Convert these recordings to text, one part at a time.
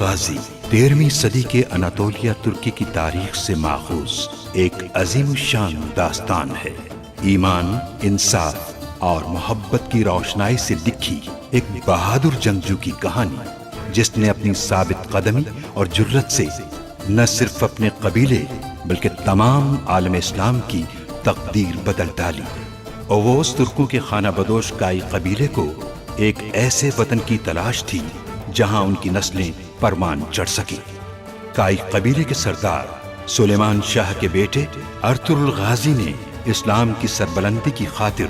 गाजी 13वीं सदी के अनातोलिया तुर्की की तारीख से माखूज एक अजीम शान दास्तान है। ईमान, इंसाफ और मोहब्बत की रोशनाई से लिखी एक बहादुर जंगजू की कहानी, जिसने अपनी साबित कदमी और जुर्रत से न सिर्फ अपने कबीले बल्कि तमाम आलम इस्लाम की तकदीर बदल डाली। ओवोस तुर्कों के खाना बदोश काई कबीले को एक ऐसे वतन की तलाश थी जहां उनकी नस्लें परमान चढ़ सकी। काई कबीले के सरदार सुलेमान शाह के बेटे अर्तुगरुल गाजी ने इस्लाम की सरबलंदी की खातिर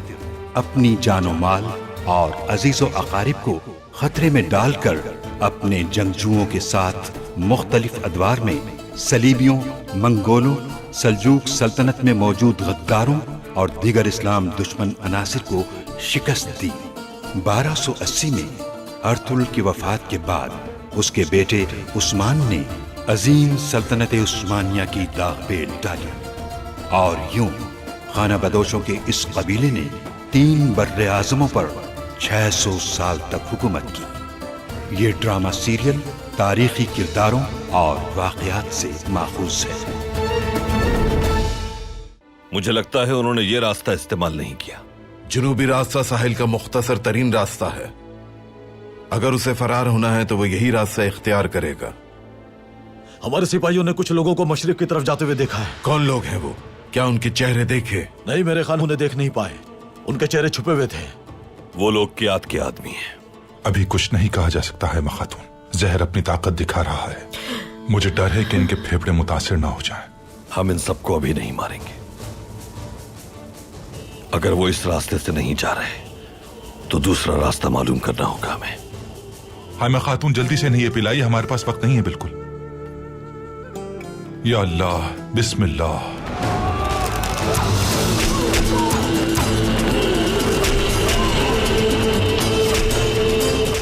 अपनी जानो माल और अजीजो अकारिब को खतरे में डालकर अपने जंगजुओं के साथ मुख्तलिफ अदवार में सलीबियों, मंगोलों, सल्जूक सल्तनत में मौजूद गद्दारों और दीगर इस्लाम दुश्मन अनासिर को शिकस्त दी। 1280 में अर्तुगरुल की वफात के बाद उसके बेटे उस्मान ने अजीम सल्तनत उस्मानिया की दागपेल डाली और यूं खाना बदोशों के इस कबीले ने 3 बर्रे आज़मों पर 600 साल तक हुकूमत की। ये ड्रामा सीरियल तारीखी किरदारों और वाक़यात से माखूज है। मुझे लगता है उन्होंने ये रास्ता इस्तेमाल नहीं किया। जुनूबी रास्ता साहिल का मुख्तसर तरीन रास्ता है। अगर उसे फरार होना है तो वो यही रास्ता इख्तियार करेगा। हमारे सिपाहियों ने कुछ लोगों को मशरिक की तरफ जाते हुए देखा है। कौन लोग हैं वो? क्या उनके चेहरे देखे? नहीं, मेरे खान उन्हें देख नहीं पाए, उनके चेहरे छुपे हुए थे। वो लोग कियात के आदमी हैं। अभी कुछ नहीं कहा जा सकता है मखातून। जहर अपनी ताकत दिखा रहा है। मुझे डर है कि इनके फेफड़े मुतासिर ना हो जाएं। हम इन सबको अभी नहीं मारेंगे। अगर वो इस रास्ते से नहीं जा रहे तो दूसरा रास्ता मालूम करना होगा हमें। हाय मैं खातून, जल्दी से नहीं ये पिलाई, हमारे पास वक्त नहीं है बिल्कुल। या अल्लाह, बिस्मिल्लाह।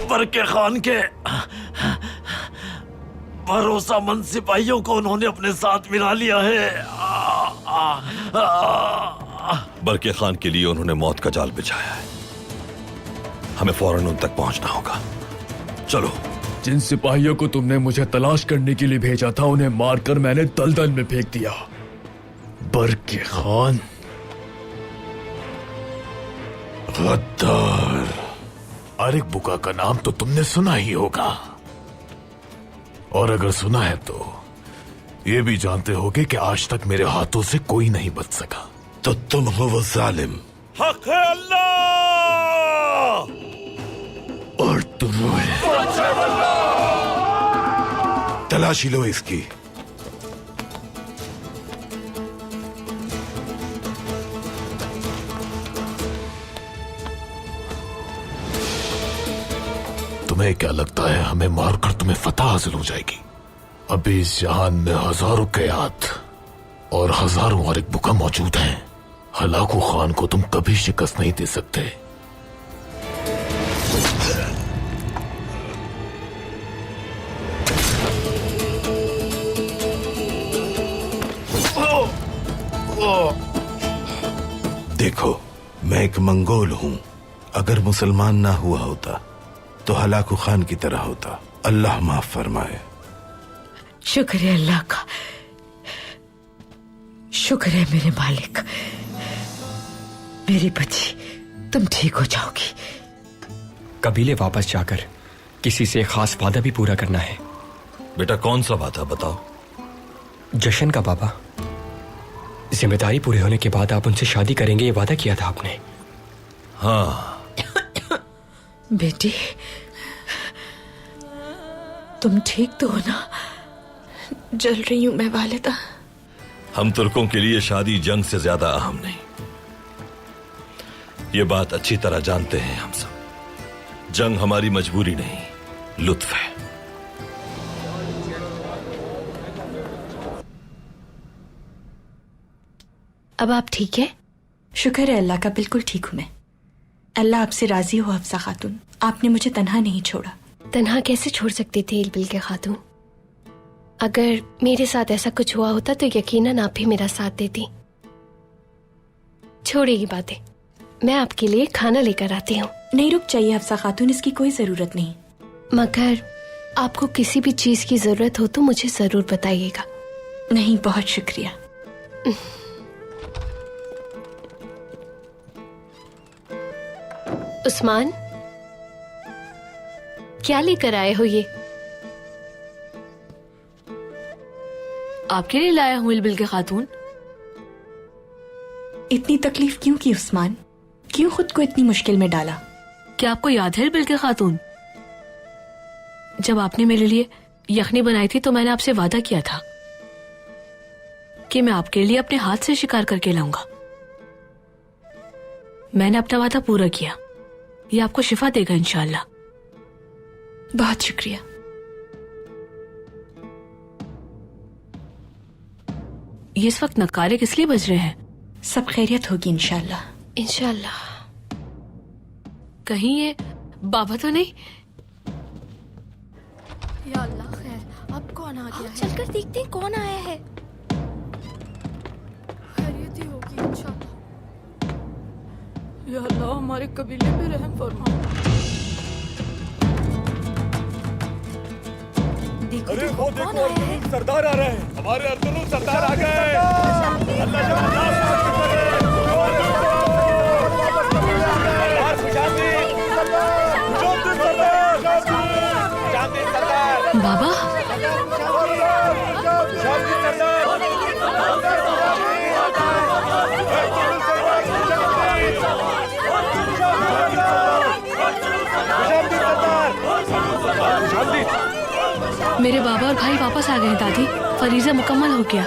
बरके खान के भरोसामंद सिपाहियों को उन्होंने अपने साथ मिला लिया है। बरके खान के लिए उन्होंने मौत का जाल बिछाया है। हमें फौरन उन तक पहुंचना होगा। चलो। जिन सिपाहियों को तुमने मुझे तलाश करने के लिए भेजा था उन्हें मारकर मैंने दलदल में फेंक दिया। बरके खान गद्दार। आरिक बुका का नाम तो तुमने सुना ही होगा, और अगर सुना है तो ये भी जानते होगे कि आज तक मेरे हाथों से कोई नहीं बच सका। तो तुम हो वो जालिम। हक है अल्लाह और तुम तलाशी लो इसकी। तुम्हें क्या लगता है हमें मारकर तुम्हें फतह हासिल हो जाएगी? अभी इस जहान में हजारों कयात और हजारों आरिक बुका मौजूद हैं। हलाकू खान को तुम कभी शिकस्त नहीं दे सकते। देखो, मैं एक मंगोल हूं। अगर मुसलमान ना हुआ होता तो हलाकू खान की तरह होता। अल्लाह माफ फरमाए। शुक्र है अल्लाह का, शुक्र है मेरे मालिक। मेरी बच्ची, तुम ठीक हो जाओगी। कबीले वापस जाकर किसी से खास वादा भी पूरा करना है। बेटा, कौन सा वादा बताओ? जशन का बाबा। जिम्मेदारी पूरे होने के बाद आप उनसे शादी करेंगे, ये वादा किया था आपने। हाँ बेटी, तुम ठीक तो हो ना? जल रही हूं मैं वालिदा। हम तुर्कों के लिए शादी जंग से ज्यादा अहम नहीं। ये बात अच्छी तरह जानते हैं हम सब। जंग हमारी मजबूरी नहीं, लुत्फ है। अब आप ठीक है? शुक्र है अल्लाह का, बिल्कुल ठीक हूं मैं। अल्लाह आपसे राजी हो हफ्सा खातून, आपने मुझे तन्हा नहीं छोड़ा। तन्हा कैसे छोड़ सकती थी इलबिल के खातून? अगर मेरे साथ ऐसा कुछ हुआ होता तो यकीनन आप भी मेरा साथ देती। छोड़िए बातें, मैं आपके लिए खाना लेकर आती हूँ। नहीं, रुक जाइए हफ्सा खातून, इसकी कोई जरूरत नहीं। मगर आपको किसी भी चीज की जरूरत हो तो मुझे जरूर बताइएगा। नहीं, बहुत शुक्रिया। उस्मान, क्या लेकर आए हो ये? आपके लिए लाया हूं इल्बिल के खातून। इतनी तकलीफ क्यों की उस्मान? क्यों खुद को इतनी मुश्किल में डाला? क्या आपको याद है इल्बिल के खातून, जब आपने मेरे लिए यखनी बनाई थी तो मैंने आपसे वादा किया था कि मैं आपके लिए अपने हाथ से शिकार करके लाऊंगा। मैंने अपना वादा पूरा किया। ये आपको शिफा देगा इंशाअल्लाह। बहुत शुक्रिया। ये इस वक्त नकारे किस लिए बज रहे हैं? सब खैरियत होगी इंशाअल्लाह। इंशाल्लाह। कहीं ये बाबा तो नहीं? या अल्लाह, खैर अब कौन आ गया है? चलकर देखते हैं कौन आया है। खैरियत ही होगी इंशाल्लाह। या अल्लाह, हमारे कबीले पे रहम फरमा। देखो वो कौन आया है? सरदार आ रहे हैं, हमारे अर्तुगरुल सरदार आ गए। बाबा, मेरे बाबा और भाई वापस आ गए हैं दादी। फरीजा मुकम्मल हो गया।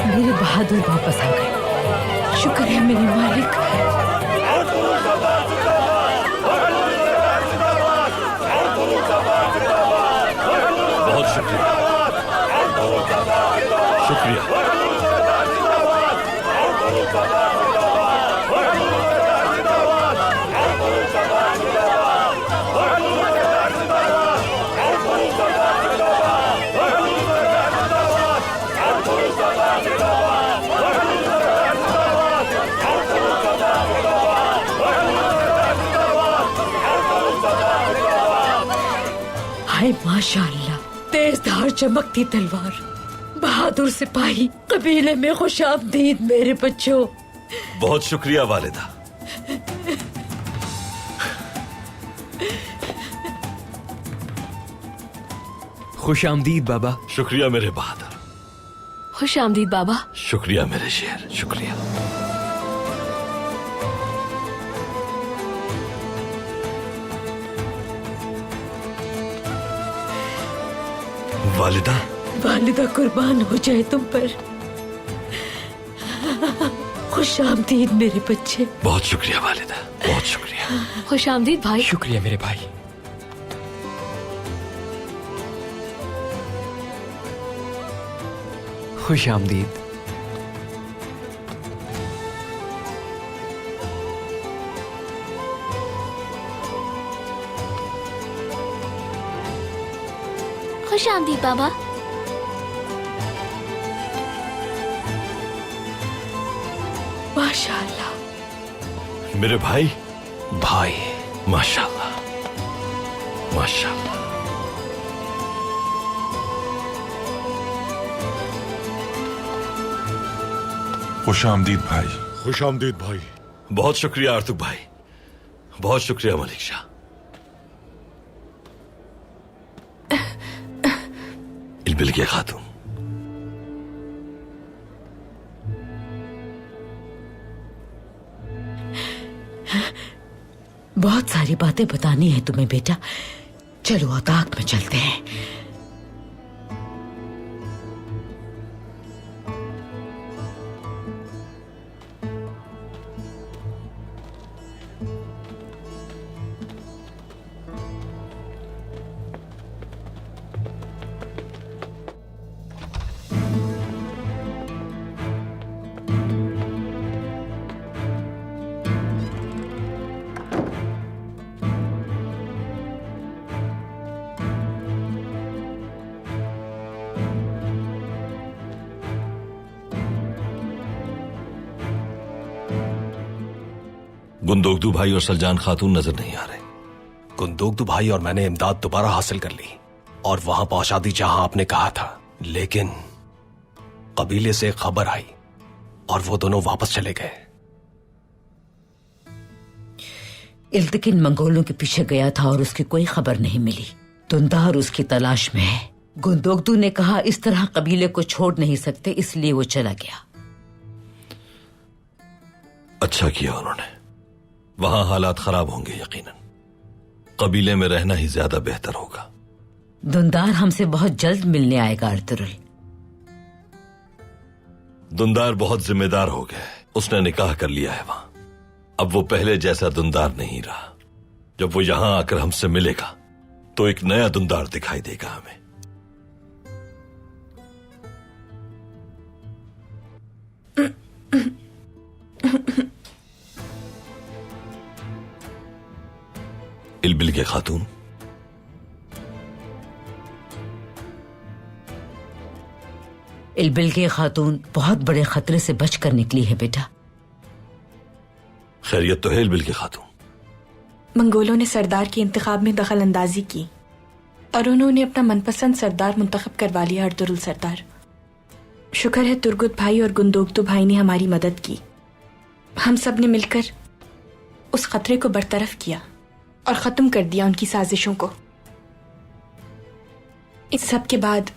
मेरे बहादुर वापस आ गए। शुक्र है मेरे मालिक। बहुत शुक्रिया, शुक्रिया। हाय माशाअल्लाह, तेज धार चमकती तलवार, बहादुर सिपाही, कबीले में खुशामदीद मेरे बच्चों। बहुत शुक्रिया वालिदा। खुश आमदीद बाबा। शुक्रिया मेरे बहादुर। खुश आमदीद बाबा। शुक्रिया मेरे शेर, शुक्रिया। वालिदा, वालिदा कुर्बान हो जाए तुम पर। खुश आमदीद मेरे बच्चे। बहुत शुक्रिया वालिदा, बहुत शुक्रिया। खुश आमदीद भाई। शुक्रिया मेरे भाई। खुश आमदीद। खुश आमदीद बाबा। माशाअल्लाह। मेरे भाई, भाई, माशाअल्लाह, माशाअल्लाह। खुश आमदीद भाई। खुश आमदीद भाई। बहुत शुक्रिया आर्तुक भाई, बहुत शुक्रिया मलिक शाह। इल्बिल के खातून, बहुत सारी बातें बतानी है तुम्हें बेटा। चलो अताक में चलते हैं। गुंदोगदू भाई और सलजान खातून नजर नहीं आ रहे। गुंदोगदू भाई और मैंने इमदाद दोबारा हासिल कर ली और वहां पहुंचा दी जहां आपने कहा था, लेकिन कबीले से खबर आई और वो दोनों वापस चले गए। इल्तकिन मंगोलों के पीछे गया था और उसकी कोई खबर नहीं मिली। दुंदार उसकी तलाश में है। गुंदोगदू ने कहा इस तरह कबीले को छोड़ नहीं सकते, इसलिए वो चला गया। अच्छा किया उन्होंने। वहां हालात खराब होंगे यकीनन। कबीले में रहना ही ज्यादा बेहतर होगा। दुंदार हमसे बहुत जल्द मिलने आएगा अर्तुरुल। दुंदार बहुत जिम्मेदार हो गया है। उसने निकाह कर लिया है वहां। अब वो पहले जैसा दुंदार नहीं रहा। जब वो यहां आकर हमसे मिलेगा तो एक नया दुंदार दिखाई देगा हमें। इल्बिल के खातून, इल्बिल के खातून बहुत बड़े खतरे से बचकर निकली है बेटा। खैरियत तो है इल्बिल के खातून? मंगोलों ने सरदार के इंतखाब में दखल अंदाजी की और उन्होंने अपना मनपसंद सरदार मुंतखब करवा लिया, अर्तुरुल सरदार। शुक्र है तुर्गुत भाई और गुंदोगदू भाई ने हमारी मदद की। हम सब ने मिलकर उस खतरे को बरतरफ किया और खत्म कर दिया उनकी साजिशों को। इस सब के बाद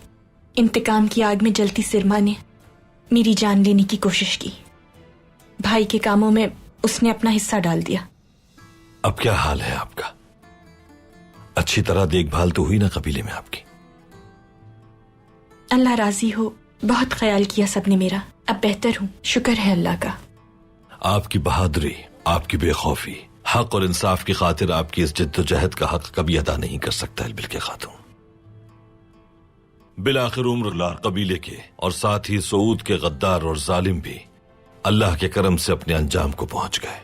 इंतकाम की आग में जलती सिरमा ने मेरी जान लेने की कोशिश की। भाई के कामों में उसने अपना हिस्सा डाल दिया। अब क्या हाल है आपका? अच्छी तरह देखभाल तो हुई ना कबीले में आपकी? अल्लाह राजी हो, बहुत ख्याल किया सबने मेरा। अब बेहतर हूँ, शुक्र है अल्लाह का। आपकी बहादुरी, आपकी बेखौफी, हक और इंसाफ की खातिर आपकी इस जिद्दोजहद का हक कभी अदा नहीं कर सकता इल्बिल के खातून। बिलाखिर उम्र कबीले के और साथ ही सऊद के गद्दार और जालिम भी अल्लाह के करम से अपने अंजाम को पहुंच गए।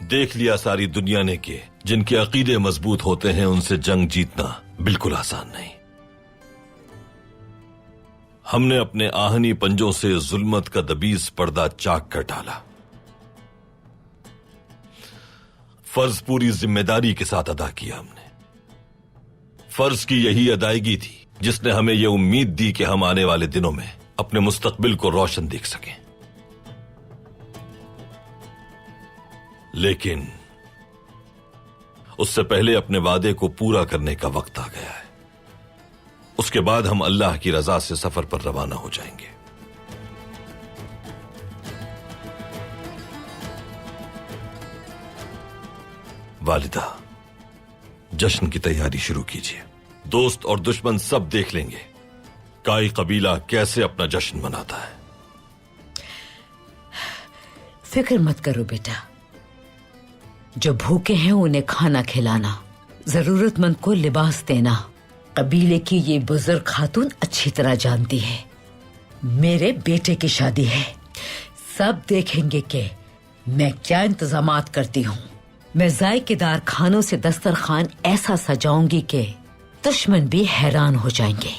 देख लिया सारी दुनिया ने कि जिनके अकीदे मजबूत होते हैं उनसे जंग जीतना बिल्कुल आसान नहीं। हमने अपने आहनी पंजों से जुल्मत का दबीज पर्दा चाक कर डाला। फर्ज पूरी जिम्मेदारी के साथ अदा किया हमने। फर्ज की यही अदायगी थी जिसने हमें यह उम्मीद दी कि हम आने वाले दिनों में अपने मुस्तकबिल को रोशन देख सकें। लेकिन उससे पहले अपने वादे को पूरा करने का वक्त आ गया है। उसके बाद हम अल्लाह की रजा से सफर पर रवाना हो जाएंगे। वालिदा, जश्न की तैयारी शुरू कीजिए। दोस्त और दुश्मन सब देख लेंगे काई कबीला कैसे अपना जश्न मनाता है। फिक्र मत करो बेटा। जो भूखे हैं उन्हें खाना खिलाना, जरूरतमंद को लिबास देना कबीले की ये बुजुर्ग खातून अच्छी तरह जानती है। मेरे बेटे की शादी है, सब देखेंगे कि मैं क्या इंतजामात करती हूँ। मैं जायकेदार खानों से दस्तरखान ऐसा सजाऊंगी कि दुश्मन भी हैरान हो जाएंगे।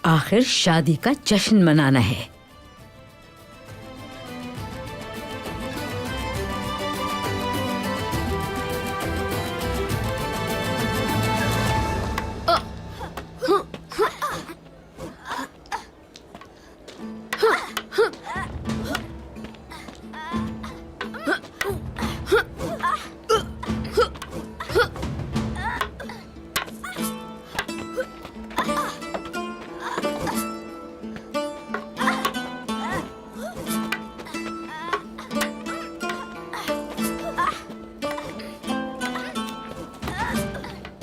आखिर शादी का जश्न मनाना है।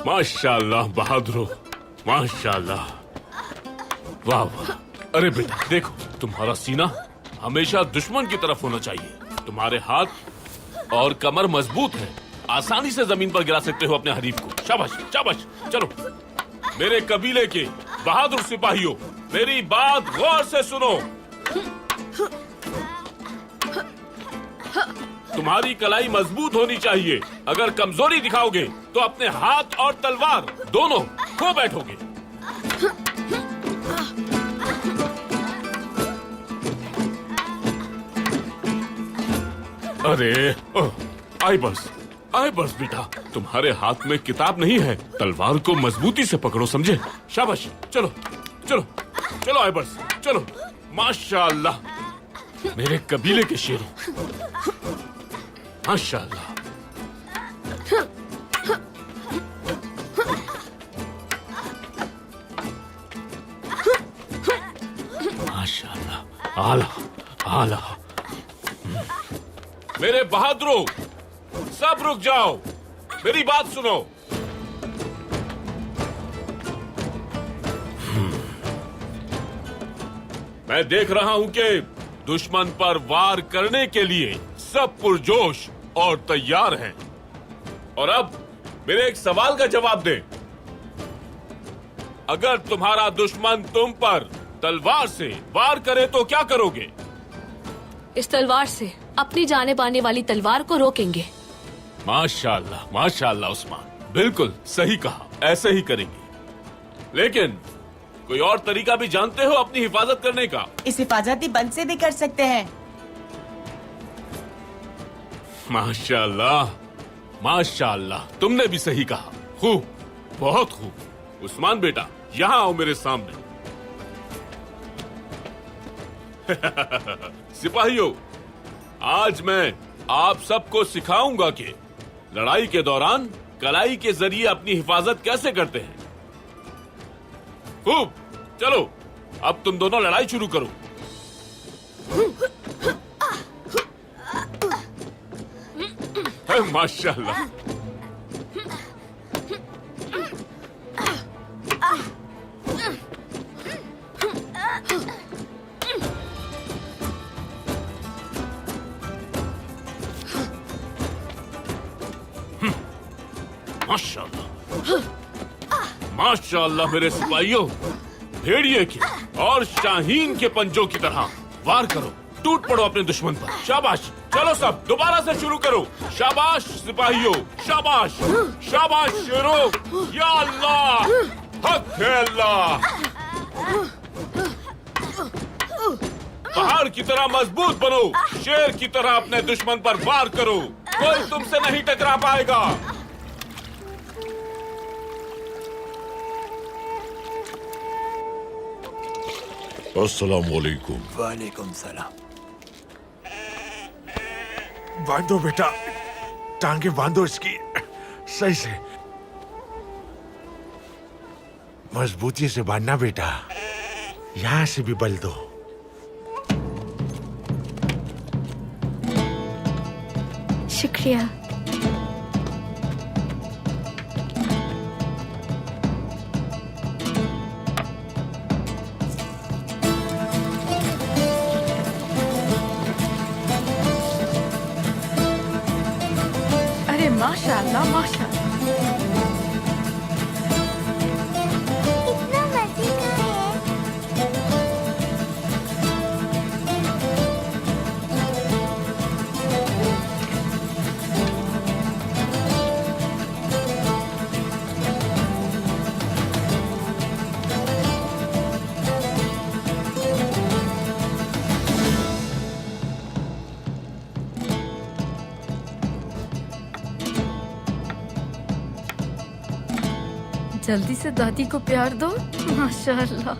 माशाल्लाह बहादुरो, माशाल्लाह, वाह वाह। अरे बेटा देखो, तुम्हारा सीना हमेशा दुश्मन की तरफ होना चाहिए। तुम्हारे हाथ और कमर मजबूत है, आसानी से जमीन पर गिरा सकते हो अपने हरीफ को। शाबाश शाबाश। चलो मेरे कबीले के बहादुर सिपाहियों, मेरी बात गौर से सुनो। तुम्हारी कलाई मजबूत होनी चाहिए। अगर कमजोरी दिखाओगे तो अपने हाथ और तलवार दोनों खो बैठोगे। अरे आई बस बेटा, तुम्हारे हाथ में किताब नहीं है, तलवार को मजबूती से पकड़ो, समझे? शाबाश, चलो चलो चलो आई बस, चलो। माशाअल्लाह, मेरे कबीले के शेरों, माशाअल्लाह। माशाअल्लाह, आला आला। मेरे बहादुरों, सब रुक जाओ, मेरी बात सुनो। मैं देख रहा हूं कि दुश्मन पर वार करने के लिए सब पुरजोश और तैयार हैं। और अब मेरे एक सवाल का जवाब दे। अगर तुम्हारा दुश्मन तुम पर तलवार से वार करे तो क्या करोगे? इस तलवार से अपनी जाने पाने वाली तलवार को रोकेंगे। माशाअल्लाह, माशाअल्लाह उस्मान, बिल्कुल सही कहा, ऐसे ही करेंगे। लेकिन कोई और तरीका भी जानते हो अपनी हिफाजत करने का? इस हिफाजती बंद से भी कर सकते हैं। माशाअल्लाह, माशाअल्लाह, तुमने भी सही कहा। खूब, बहुत खूब। उस्मान बेटा, यहाँ आओ मेरे सामने। सिपाहियों, आज मैं आप सबको सिखाऊंगा कि लड़ाई के दौरान कलाई के जरिए अपनी हिफाजत कैसे करते हैं। खूब, चलो अब तुम दोनों लड़ाई शुरू करो। माशाअल्लाह। माशाअल्लाह, माशाअल्लाह मेरे सिपाहियों, भेड़िए के और शाहीन के पंजों की तरह वार करो, टूट पड़ो अपने दुश्मन पर। शाबाश, चलो सब दोबारा से शुरू करो। शाबाश सिपाहियों, शाबाश, शाबाश शेरों। या अल्लाह, हक है अल्लाह। पहाड़ की तरह मजबूत बनो, शेर की तरह अपने दुश्मन पर वार करो, कोई तुमसे नहीं टकरा पाएगा। अस्सलाम वालेकुम। वालेकुम सलाम। बांधो बेटा, टांगे बांधो इसकी सही से, मजबूती से बांधना बेटा, यहां से भी बल दो। शुक्रिया। अरे माशाअल्लाह, माशाअल्लाह। कितना मजे का है। जल्दी से दादी को प्यार दो। माशाअल्लाह।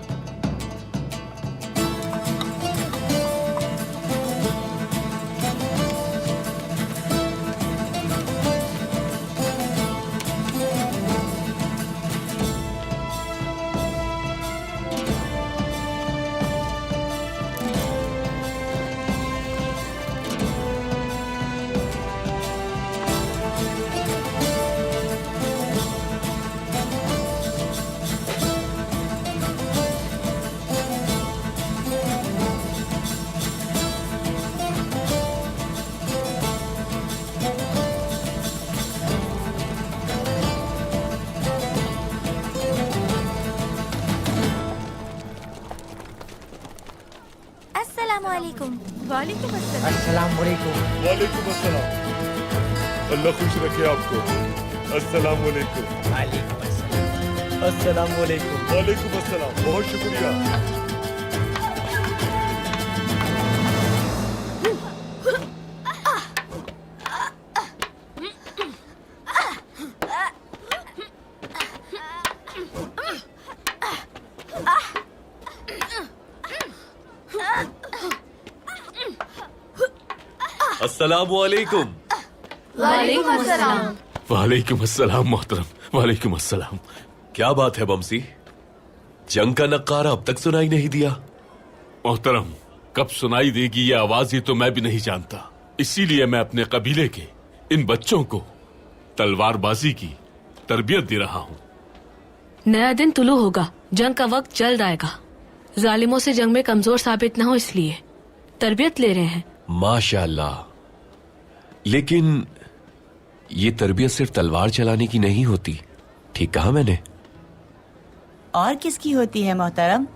अस्सलामुअलैकुम। वालेकुम अस्सलाम। अस्सलाम वालेकुम। वालेकुम अस्सलाम। अल्लाह खुश रखे आपको। अस्सलाम वालेकुम। वालेकुम अस्सलाम। अस्सलाम वालेकुम। वालेकुम अस्सलाम, बहुत शुक्रिया। अस्सलामुअलैकुम। वालेकुम अस्सलाम। वालेकुम अस्सलाम मोहतरम, वालेकुम अस्सलाम। क्या बात है बमसी, जंग का नक्कारा अब तक सुनाई नहीं दिया? मोहतरम, कब सुनाई देगी ये आवाज, ये तो मैं भी नहीं जानता। इसीलिए मैं अपने कबीले के इन बच्चों को तलवारबाजी की तरबियत दे रहा हूँ। नया दिन तुलू होगा, जंग का वक्त जल्द आएगा। जालिमों से जंग में कमजोर साबित न हो, इसलिए तरबियत ले रहे हैं। माशाअल्लाह, लेकिन ये तरबियत सिर्फ तलवार चलाने की नहीं होती, ठीक कहा मैंने? और किसकी होती है मोहतरम?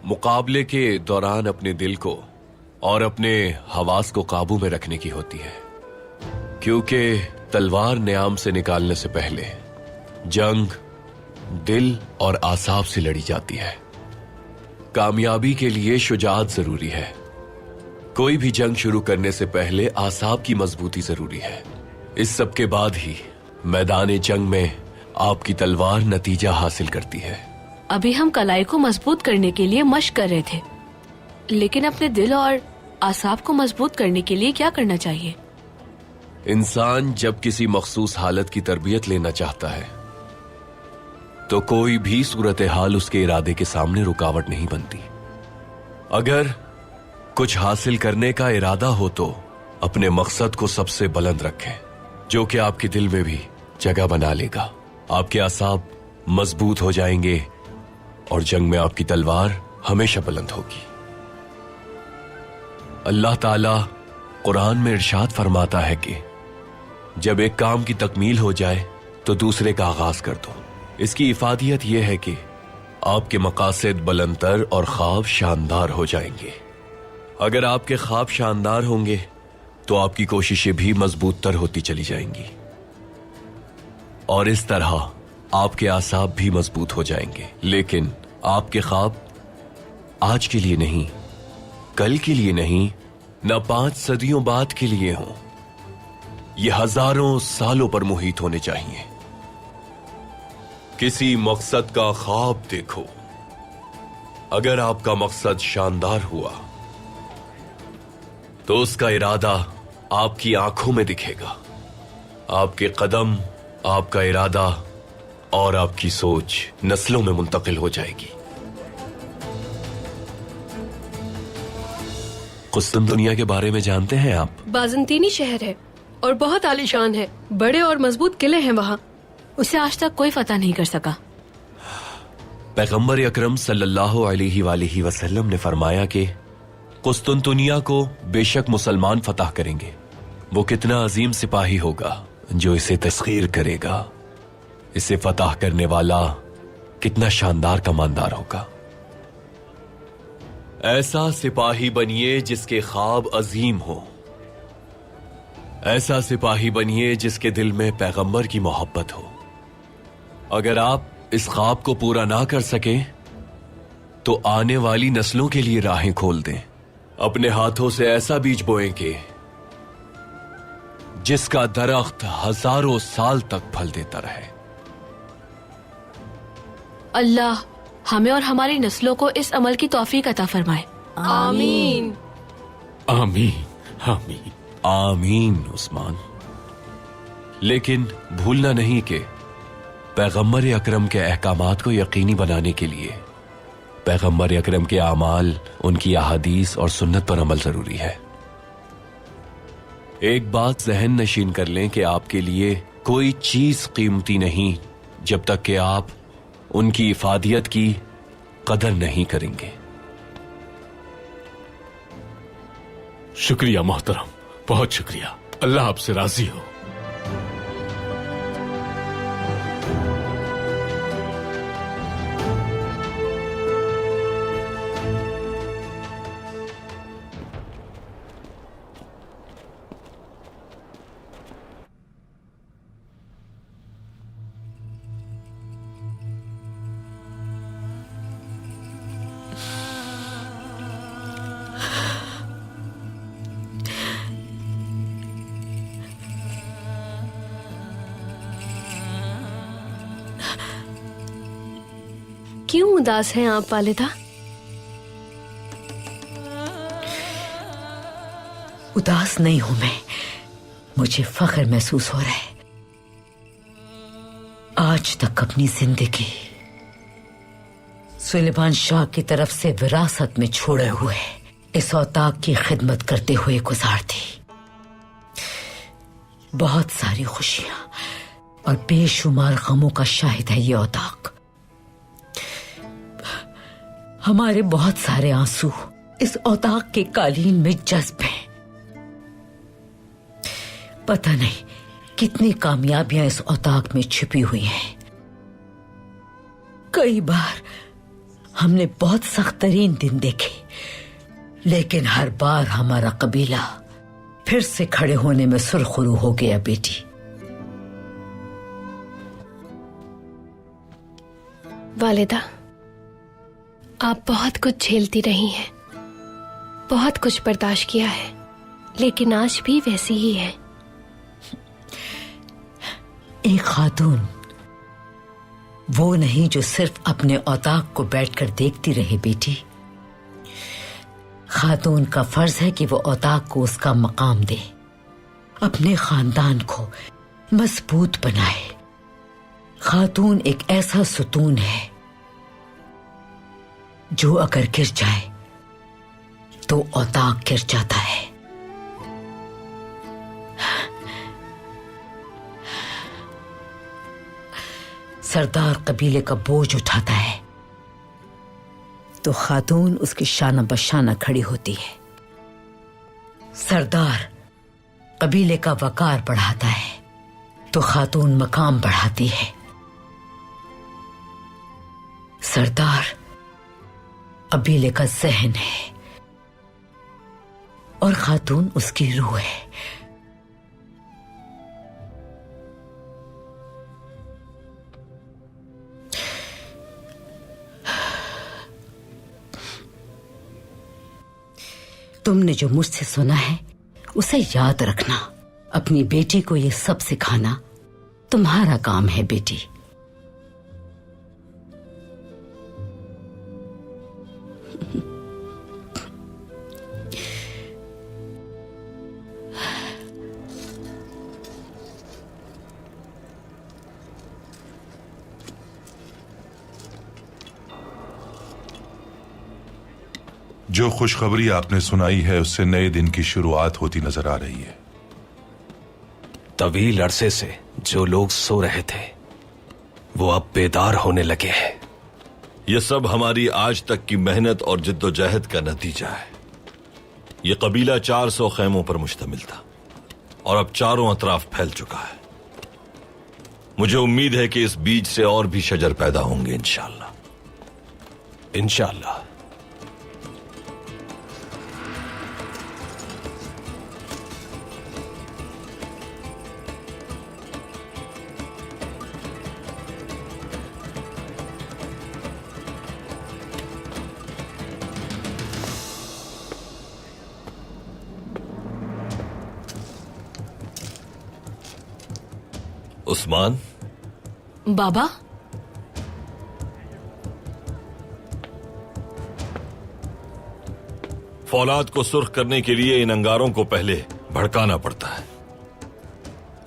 मुकाबले के दौरान अपने दिल को और अपने हवास को काबू में रखने की होती है, क्योंकि तलवार न्याम से निकालने से पहले जंग दिल और आसाब से लड़ी जाती है। कामयाबी के लिए शुजाअत जरूरी है। कोई भी जंग शुरू करने से पहले आसाब की मजबूती जरूरी है। इस सब के बाद ही मैदान जंग में आपकी तलवार नतीजा हासिल करती है। अभी हम कलाई को मजबूत करने के लिए मशक कर रहे थे, लेकिन अपने दिल और आसाब को मजबूत करने के लिए क्या करना चाहिए? इंसान जब किसी मखसूस हालत की तरबियत लेना चाहता है तो कोई भी सूरत हाल उसके इरादे के सामने रुकावट नहीं बनती। अगर कुछ हासिल करने का इरादा हो तो अपने मकसद को सबसे बुलंद रखें, जो कि आपके दिल में भी जगह बना लेगा। आपके आसाब मजबूत हो जाएंगे और जंग में आपकी तलवार हमेशा बुलंद होगी। अल्लाह ताला कुरान में इरशाद फरमाता है कि जब एक काम की तकमील हो जाए तो दूसरे का आगाज कर दो। इसकी इफादियत यह है कि आपके मकासद बुलंदतर और ख्वाब शानदार हो जाएंगे। अगर आपके ख्वाब शानदार होंगे तो आपकी कोशिशें भी मजबूत तर होती चली जाएंगी और इस तरह आपके आसाब भी मजबूत हो जाएंगे। लेकिन आपके ख्वाब आज के लिए नहीं, कल के लिए नहीं, न 5 सदियों बाद के लिए हों, ये हजारों सालों पर मुहित होने चाहिए। किसी मकसद का ख्वाब देखो। अगर आपका मकसद शानदार हुआ तो उसका इरादा आपकी आंखों में दिखेगा। आपके कदम, आपका इरादा और आपकी सोच नस्लों में मुंतकिल हो जाएगी। कुस्तुनतुनिया के बारे में जानते हैं आप? बाज़ंतीनी शहर है और बहुत आलीशान है। बड़े और मजबूत किले हैं वहाँ। उसे आज तक कोई फतह नहीं कर सका। पैगंबर अकरम सल्लल्लाहु अलैहि वसल्लम ने फरमाया कि कुस्तुनतुनिया को बेशक मुसलमान फतह करेंगे। वो कितना अजीम सिपाही होगा जो इसे तस्खीर करेगा। इसे फतह करने वाला कितना शानदार कमांडर होगा। ऐसा सिपाही बनिए जिसके ख्वाब अजीम हो। ऐसा सिपाही बनिए जिसके दिल में पैगंबर की मोहब्बत हो। अगर आप इस ख्वाब को पूरा ना कर सके तो आने वाली नस्लों के लिए राहें खोल दें। अपने हाथों से ऐसा बीज बोएं कि जिसका दरख्त हजारों साल तक फल देता रहे। अल्लाह हमें और हमारी नस्लों को इस अमल की तौफीक अता फरमाए। आमीन। आमीन आमीन आमीन उस्मान। लेकिन भूलना नहीं कि पैगंबर अकरम के अहकामात को यकीनी बनाने के लिए पैगंबर अकरम के आमाल, उनकी अहादीस और सुन्नत पर अमल जरूरी है। एक बात जहन नशीन कर लें कि आपके लिए कोई चीज कीमती नहीं जब तक कि आप उनकी इफादियत की कदर नहीं करेंगे। शुक्रिया मोहतरम, बहुत शुक्रिया। अल्लाह आपसे राजी हो। क्यों उदास हैं आप वालिदा? उदास नहीं हूं मैं, मुझे फख्र महसूस हो रहा है। आज तक अपनी जिंदगी सुलेमान शाह की तरफ से विरासत में छोड़े हुए इस औताक की खिदमत करते हुए गुजार दी। बहुत सारी खुशियां और बेशुमार गमों का शाहिद है ये औताक। हमारे बहुत सारे आंसू इस औताक के कालीन में जज्ब हैं। पता नहीं कितनी कामयाबियां इस औताक में छिपी हुई हैं। कई बार हमने बहुत सख्त तरीन दिन देखे, लेकिन हर बार हमारा कबीला फिर से खड़े होने में सुरखरू हो गया। बेटी, वालिदा, आप बहुत कुछ झेलती रही हैं, बहुत कुछ बर्दाश्त किया है, लेकिन आज भी वैसी ही है। एक खातून वो नहीं जो सिर्फ अपने औताक को बैठकर देखती रहे। बेटी, खातून का फर्ज है कि वो औताक को उसका मकाम दे, अपने खानदान को मजबूत बनाए। खातून एक ऐसा सुतून है जो अगर गिर जाए तो औताक गिर जाता है। सरदार कबीले का बोझ उठाता है तो खातून उसकी शाना बशाना खड़ी होती है। सरदार कबीले का वकार बढ़ाता है तो खातून मकाम बढ़ाती है। सरदार कबीले का ज़हन है और खातून उसकी रूह है। तुमने जो मुझसे सुना है उसे याद रखना। अपनी बेटी को ये सब सिखाना तुम्हारा काम है। बेटी, जो खुशखबरी आपने सुनाई है उससे नए दिन की शुरुआत होती नजर आ रही है। तवील अरसे से जो लोग सो रहे थे वो अब बेदार होने लगे हैं। यह सब हमारी आज तक की मेहनत और जिद्दोजहद का नतीजा है। यह कबीला 400 खैमों पर मुश्तमिल था और अब चारों अतराफ फैल चुका है। मुझे उम्मीद है कि इस बीज से और भी शजर पैदा होंगे इंशाअल्लाह। इंशाअल्लाह। उस्मान, बाबा, फौलाद को सुर्ख करने के लिए इन अंगारों को पहले भड़काना पड़ता है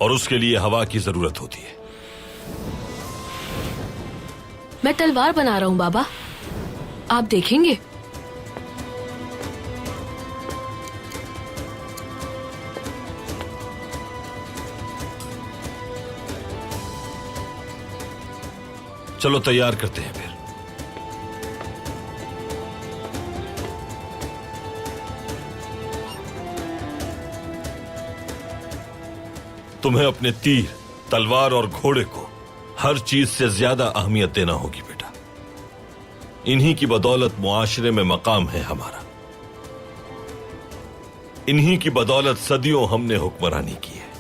और उसके लिए हवा की जरूरत होती है। मैं तलवार बना रहा हूं बाबा, आप देखेंगे। चलो तैयार करते हैं फिर। तुम्हें अपने तीर, तलवार और घोड़े को हर चीज से ज्यादा अहमियत देना होगी बेटा। इन्हीं की बदौलत मुआशरे में मकाम है हमारा। इन्हीं की बदौलत सदियों हमने हुक्मरानी की है।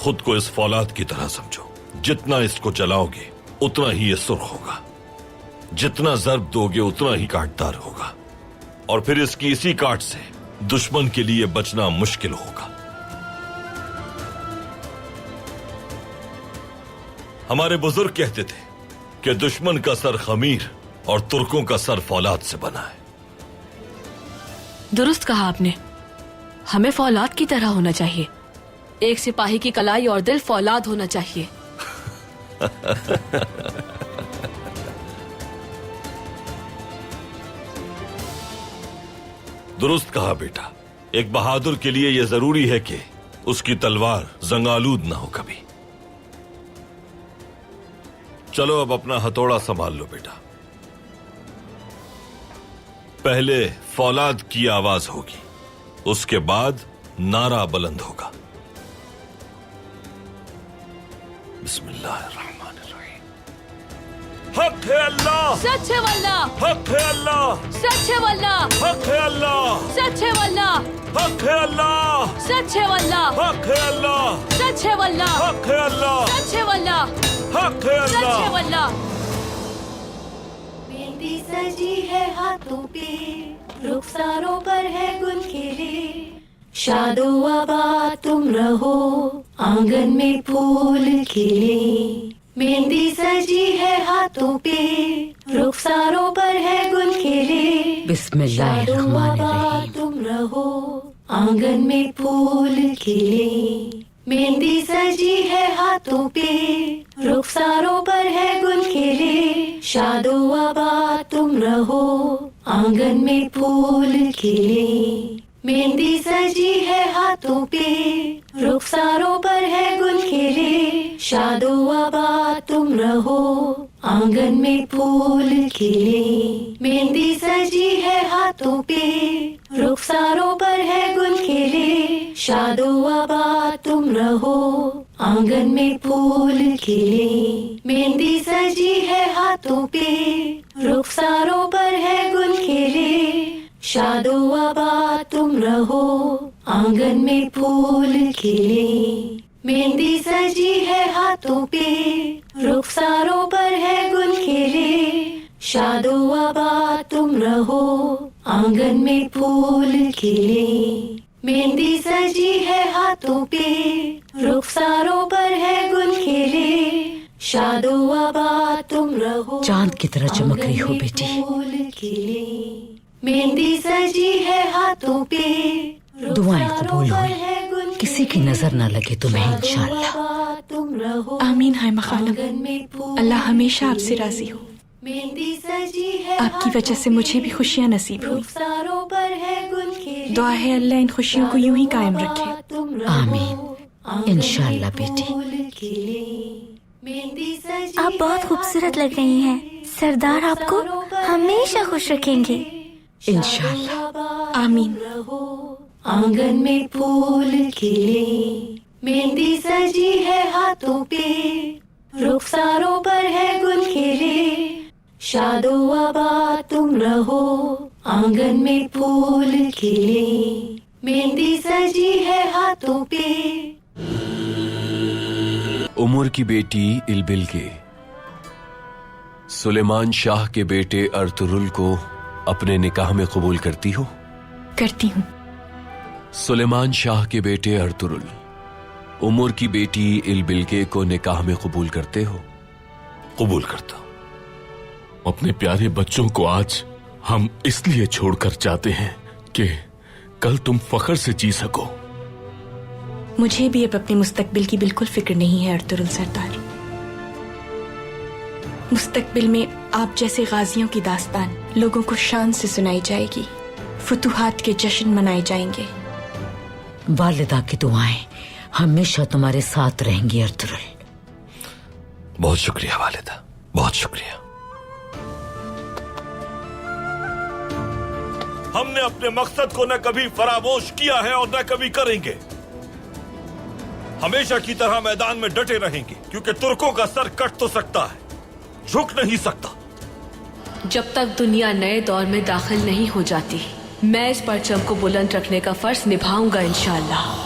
खुद को इस फौलाद की तरह समझो। जितना इसको जलाओगे उतना ही ये सुर्ख होगा, जितना जर्ब दोगे उतना ही काटदार होगा, और फिर इसकी इसी काट से दुश्मन के लिए बचना मुश्किल होगा। हमारे बुजुर्ग कहते थे कि दुश्मन का सर खमीर और तुर्कों का सर फौलाद से बना है। दुरुस्त कहा आपने। हमें फौलाद की तरह होना चाहिए। एक सिपाही की कलाई और दिल फौलाद होना चाहिए। दुरुस्त कहा बेटा। एक बहादुर के लिए यह जरूरी है कि उसकी तलवार जंगालूद ना हो कभी। चलो अब अपना हथौड़ा संभाल लो बेटा। पहले फौलाद की आवाज होगी, उसके बाद नारा बुलंद होगा। बिस्मिल्लाहिर्रहमानिर्रहीम। हक है अल्लाह, सच है वल्लाह, हक है अल्लाह, सच है वल्लाह, हक है अल्लाह, सच है वल्लाह, हक है अल्लाह, सच है वल्लाह, हक है अल्लाह, सच है वल्लाह, हक है अल्लाह, सच है वल्लाह, हक है सच है अल्लाह। वल्लाह। मेहंदी सजी है हाथों पे, रुखसारों पर है गुल खिले, शादो आबाद तुम रहो, आंगन में फूल खिले। मेहंदी सजी है हाथों पे, रुखसारों पर है गुल खिले, बिस्मिल्लाहिर्रहमानिर्रहीम। तुम रहो, आंगन में फूल खिले। मेहंदी सजी है हाथों पे, रुखसारों पर है गुल खिले, शादो आबाद तुम रहो, आंगन में फूल खिले। मेहंदी सजी है हाथों पे, रुखसारों पर है गुल खिले, शादो आबाद तुम रहो, आंगन में फूल खिले। मेहंदी सजी है हाथों पे, रुखसारों पर है गुल खिले, शादो आबाद तुम रहो, आंगन में फूल खिले। मेहंदी सजी है हाथों पे, रुखसारों पर है गुल खिले, शादो आबाद तुम रहो, आंगन में फूल खिले। मेहंदी सजी है हाथों पे, रुखसारों पर है गुल खिले, शादो आबाद तुम रहो, आंगन में फूल खिले। मेहंदी सजी है हाथों पे, रुखसारों पर है गुल खिले, शादो आबाद तुम रहो। चांद की तरह चमक रही हो बेटी। फूल खिले। मेहंदी सजी है हाथों पे, दुआएं कबूल हुई, किसी की नजर न लगे तुम्हें इंशाअल्लाह। आमीन है मखालम। अल्लाह हमेशा आपसे राजी हो। आपकी वजह से मुझे भी खुशियाँ नसीब हुई। दुआ है अल्लाह इन खुशियों को यूं ही कायम रखे। आमीन इंशाअल्लाह बेटी। आप बहुत खूबसूरत लग रही हैं। सरदार आपको हमेशा खुश रखेंगे इंशाअल्लाह। आमीन। आंगन में फूल खिले। मेहंदी सजी है हाथों पे, रुखसारों पर है गुल खिले, शादो आबाद तुम रहो, आंगन में फूल खिले। मेहंदी सजी है हाथों पे। उमर की बेटी इलबिल के सुलेमान शाह के बेटे अर्तुरुल को अपने निकाह में कबूल करती हो? करती हूँ। सुलेमान शाह के बेटे अर्तुरुल उमर की बेटी इलबिलके को निकाह में कबूल करते हो? कबूल करता हूं। अपने प्यारे बच्चों को आज हम इसलिए छोड़कर जाते हैं कि कल तुम फख्र से जी सको। मुझे भी अब अपने मुस्तकबिल की बिल्कुल फिक्र नहीं है अर्तुरुल सरदार। मुस्तकबिल में आप जैसे गाजियों की दास्तान लोगों को शान से सुनाई जाएगी, फुतुहात के जश्न मनाए जाएंगे। वालिदा की दुआएं हमेशा तुम्हारे साथ रहेंगी अर्तुरुल। बहुत शुक्रिया वालिदा, बहुत शुक्रिया। हमने अपने मकसद को न कभी फरामोश किया है और न कभी करेंगे। हमेशा की तरह मैदान में डटे रहेंगे, क्योंकि तुर्कों का सर कट तो सकता है, झुक नहीं सकता। जब तक दुनिया नए दौर में दाखिल नहीं हो जाती, मैं इस परचम को बुलंद रखने का फर्ज निभाऊंगा इंशाअल्लाह।